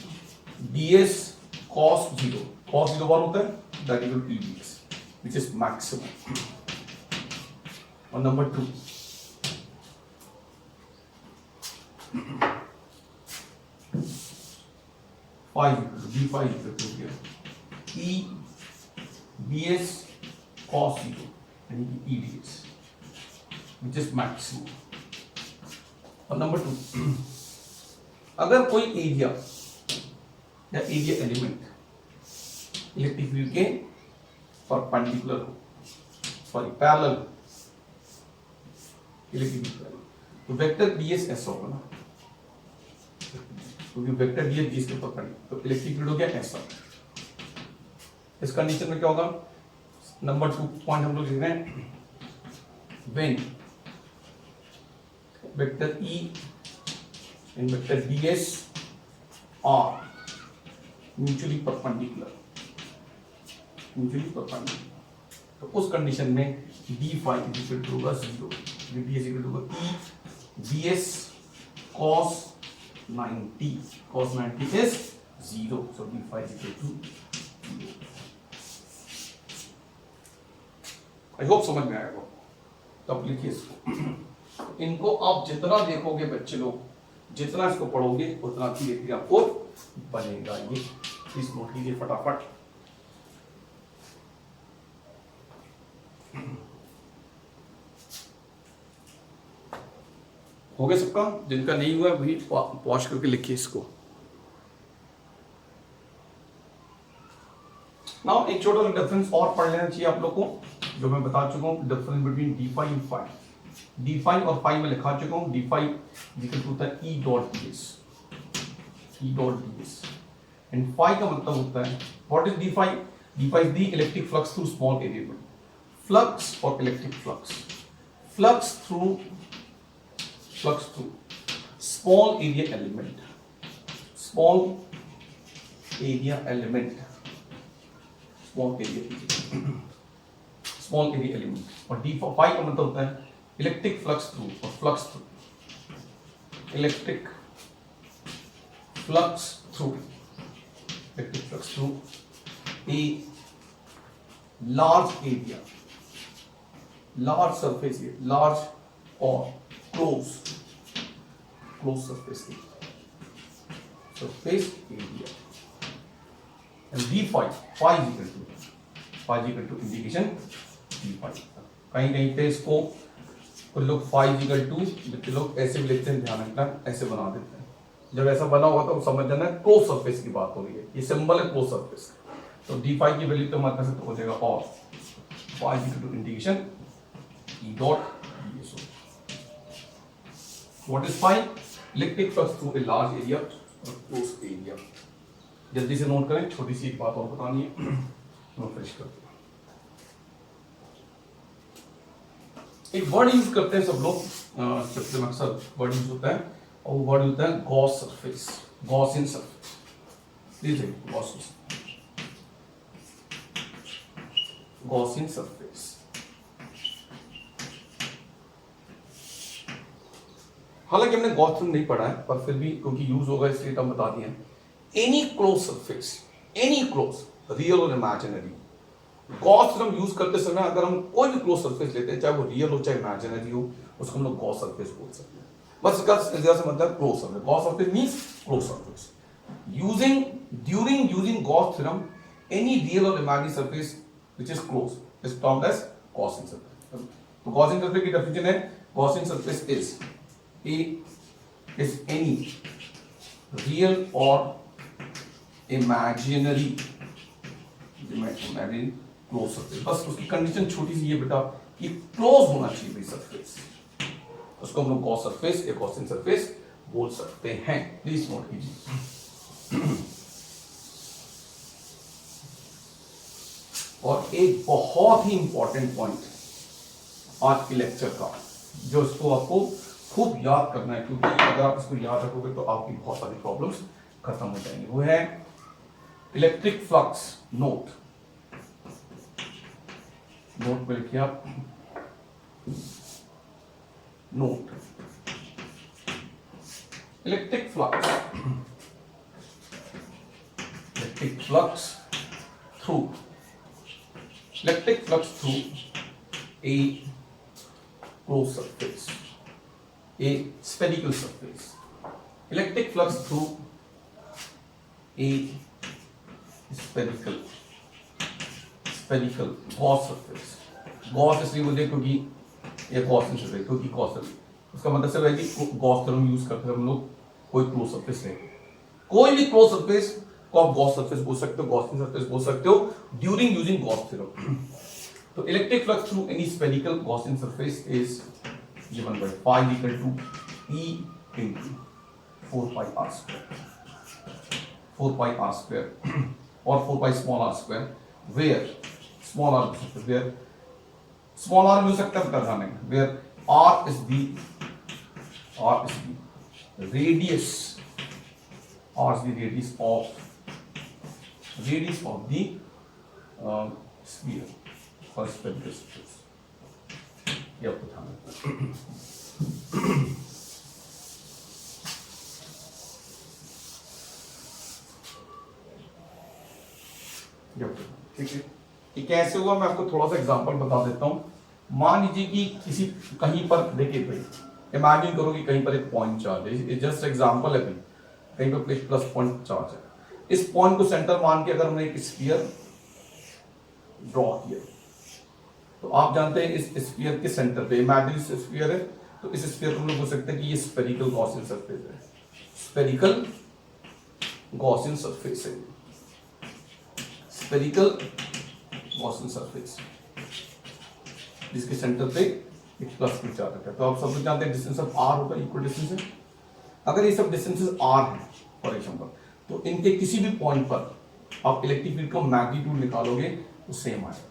D S cos 0, cos 0 बार होता है, that equal to E D S which is maximum. और नंबर 2, d5 इक्वल टू गया e ds cos 0 यानी कि e ds which is maximum. और नंबर 2, अगर कोई एरिया या एरिया एलिमेंट इलेक्ट्रिक फील्ड के परपेंडिकुलर हो, सॉरी पैरेलल इलेक्ट्रिक पैरेलल, तो वेक्टर डीएस ऐसा होगा ना, क्योंकि वेक्टर डीएस डीएस के परपेंडिकुलर, तो इलेक्ट्रिक फील्ड हो गया ऐसा। इस कंडीशन में क्या होगा? नंबर 2 पॉइंट हम लोग लिख रहे हैं, when vector E and vector DS are mutually perpendicular, तो उस कंडीशन में d5 इक्वल टू होगा 0, ds इक्वल टू होगा e ds cos 90, cos 90 is 0, so d5 equal to 0। I hope समझ में आएगा। तब लिखिए इसको, इनको आप जितना देखोगे बच्चे लोग, जितना इसको पढ़ोगे उतना धीरे धीरे आपको बनेगा। ये प्लीज नोट कीजिए फटाफट। हो गया सबका? जिनका नहीं हुआ वही पॉज करके लिखिए इसको। नाउ एक छोटा डिफरेंस और पढ़ लेना चाहिए आप लोग को, जो मैं बता चुका हूँ, difference between d5 and phi. d5 और फाई में लिखा चुका हूँ। d5 जिक्र होता है e dot ds, e dot ds, and phi का मतलब होता है, what is d5? d5 is the electric flux through small area, flux or electric flux, flux through small area element, small area element, small area element। और d5 का मतलब होता है electric flux through, और flux through, electric flux through, electric flux through a large area, large surface area, large और close surface area, and d5 phi is equal to indication d5। कहीं पे इसको कुछ लोग phi is equal to, कुछ लोग ऐसे भी लिखते हैं, ध्यान रखना ऐसे बना देते हैं। जब ऐसा बना होगा तो समझ जाना क्लोज सरफेस की बात हो रही है, ये सिंबल है क्लोज सरफेस। तो d5 की वैल्यू तो हमारे पास तो हो जाएगा और phi is equal to indication e dot ds। What is phi? Electric flux through a large area और क्लोज एरिया। जल्दी से नोट करें, छोटी सी एक बात और बतानी है, नोट फिनिश करते हैं। एक वर्ड यूज करते हैं सब लोग, सबसे अक्सर वर्ड यूज होता है, और वो वर्ड होता है गॉस सरफेस, गॉसियन सरफेस। लीजिए गॉसियन सरफेस। हालांकि हमने गॉसियन नहीं पढ़ा है, पर फिर भी क्योंकि यूज होगा इसलिए हम बता दिए। Any close surface, any close, real और इमेजिनरी, गॉस हम यूज करते समय अगर हम कोई भी क्लोज सरफेस लेते हैं, चाहे वो रियल हो चाहे इमेजिनरी हो, उसको हम लोग गॉस सरफेस बोल सकते हैं। बस इसका से मतलब close surface, Gauss surface means close surface. Using Gauss theorem, any real और imaginary surface which is close is termed as Gaussian surface. तो गॉसियन सरफेस की डेफिनेशन है, Gaussian surface is any real or imaginary close surface. बस उसकी condition छोटी सी ये बेटा कि क्लोज होना चाहिए भाई सरफेस, उसको हम लोग गॉस सरफेस या गॉसियन सरफेस बोल सकते हैं। प्लीज नोट कीजिए। और एक बहुत ही इंपॉर्टेंट पॉइंट आज के लेक्चर का, जो इसको आपको खूब याद करना है, क्योंकि अगर आप इसको याद रखोगे तो आपकी बहुत सारी प्रॉब्लम्स खत्म हो जाएंगी। वो है इलेक्ट्रिक फ्लक्स। नोट में लिखिए आप, note electric flux, electric flux through a close surface, a spherical surface, electric flux through a spherical Gauss surface। Gauss इसलिए बोलते हैं क्योंकि ये Gaussian surface, क्योंकि Gaussian, उसका मतलब है कि Gauss थ्योरम यूज करते हैं हम लोग कोई क्लोज सरफेस है, कोई भी क्लोज सरफेस को आप Gauss सरफेस बोल सकते हो, Gaussian सरफेस बोल सकते हो ड्यूरिंग यूजिंग Gauss थ्योरम। तो electric flux through any spherical Gaussian surface is given by phi equal to E into 4 pi r square, 4 pi r square or 4 pi small r square, where small r मिल सकता है ध्यान रखना, where r is the radius, r is the radius of the sphere or spherical surface। ये आपको ध्यान रखना। ठीक है, ये कैसे हुआ मैं आपको थोड़ा सा एग्जांपल बता देता हूं। मान लीजिए कि किसी कहीं पर, देखिए भाई इमेजिन करो कि कहीं पर एक पॉइंट चार्ज है, जस्ट एग्जांपल है भाई, कहीं पर प्लस पॉइंट चार्ज है, इस पॉइंट को सेंटर मान के अगर हमने एक स्फीयर ड्रॉ किया, तो आप जानते हैं इस स्फीयर के सेंटर पे इमेजिनरी स्फीयर है, तो इस स्फीयर को हम लोग बोल सकते हैं कि ये स्फेरिकल गॉसियन सरफेस है, स्फेरिकल गॉसियन सरफेस है, स्फेरिकल गॉसियन सरफेस जिसके सेंटर पे एक प्लस क्यू चार्ज है। तो आप सब लोग जानते हैं डिस्टेंस ऑफ आर होगा इक्वल डिस्टेंस है। अगर ये सब डिस्टेंसेस आर हैं फॉर एग्जांपल, तो इनके किसी भी पॉइंट पर आप इलेक्ट्रिक फील्ड का मैग्नीट्यूड निकालोगे तो सेम आएगा।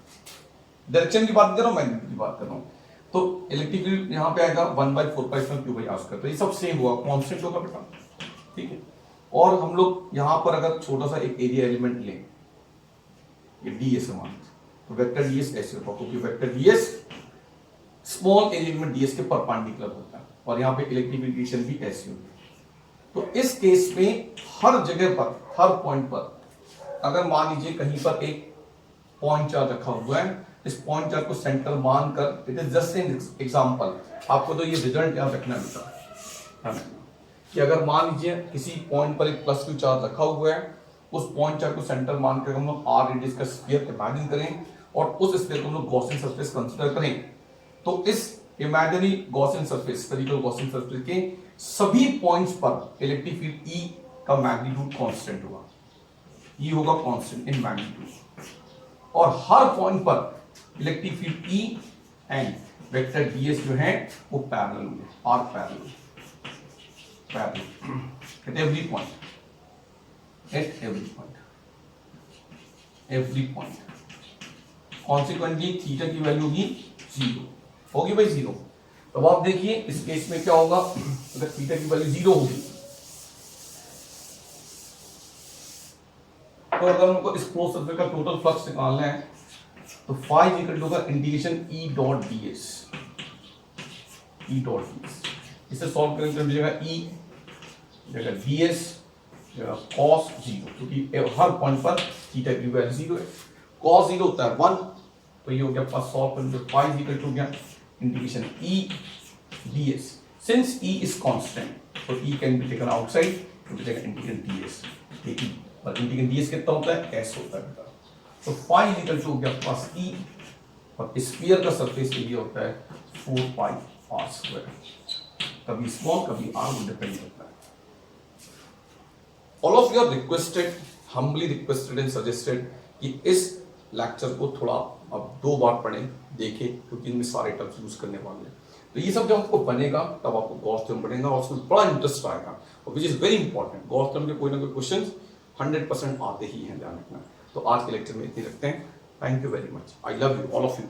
डायरेक्शन की बात कर रहा हूँ, मैग्नीट्यूड की बात कर रहा हूँ। तो इलेक्ट्रिक फील्ड यहाँ पे आएगा 1/4π क्यू बाई आर स्क्वायर, तो ये सब सेम होगा, कांस्टेंट होगा बेटा, ठीक है। और हम लोग यहाँ पर अगर छोटा सा एक एरिया एलिमेंट लें, ये ds मान, तो वेक्टर ds ऐसे होगा क्योंकि vector ds small element ds के परपेंडिकुलर होता है और यहाँ पे इलेक्ट्रिक फील्ड डिस्ट्रीब्यूशन भी ऐसी होगी। तो इस केस में हर जगह पर, हर पॉइंट पर, अगर मान लीजिए कहीं पर एक पॉइंट चार्ज रखा हुआ है, इस पॉइंट चार्ज को सेंटर मानकर, it is just an example, आपको तो ये रिजल्ट याद रखना बेटा कि अगर मान लीजिए किसी पॉइंट पर एक प्लस क्यू चार्ज रखा हुआ है, उस पॉइंट चार्ज को सेंटर मानकर हम लोग आर रेडियस का स्फीयर इमेजिन करें और उस स्फीयर को हम लोग गॉसियन सरफेस कंसीडर करें, तो इस imaginary Gaussian surface, spherical Gaussian surface के सभी पॉइंट्स पर इलेक्ट्रिक फील्ड E का मैग्नीट्यूड कांस्टेंट होगा, E होगा कांस्टेंट इन मैग्नीट्यूड, और हर पॉइंट पर electric field E and vector ds जो है वो पैरेलल होंगे, are parallel at every point, at every point consequently थीटा की वैल्यू होगी 0 होगी भाई 0। तो आप देखिए इस केस में क्या होगा, अगर थीटा की वैल्यू 0 होगी तो अगर हमको इस क्लोज सर्फेस का टोटल फ्लक्स निकालना है तो फाई इक्वल टू का इंटीग्रेशन E डॉट ds, इसे सॉल्व करेंगे तो मिलेगा E जगह ds जगह cos 0, क्योंकि हर पॉइंट पर थीटा की वैल्यू 0 है, cos 0 होता है 1, तो ये हो गया पास सॉल्व करेंगे तो फाई इक्वल टू गया integration E ds, since E is constant so E can be taken outside, तो मिलेगा इंटीग्रेशन ds, ठीक है, और इंटीग्रेशन ds कितना होता है, s होता है बेटा। तो फाई इक्वल टू हो गया पास E, और स्फीयर का सरफेस एरिया होता है 4πr², कभी स्मॉल कभी r वो डिपेंड करता है। All of you are requested, humbly requested and suggested कि इस लेक्चर को थोड़ा अब 2 बार पढ़ें, देखें, क्योंकि इनमें सारे टर्म्स यूज करने वाले हैं। तो ये सब जब आपको बनेगा तब आपको गॉस थ्योरम बनेगा और उसमें बड़ा इंटरेस्ट आएगा, और which is very important. Gauss theorem के कोई ना कोई क्वेश्चन 100% आते ही हैं, ध्यान रखना। तो आज के लेक्चर में इतने रखते हैं। Thank you very much, I love you all of you.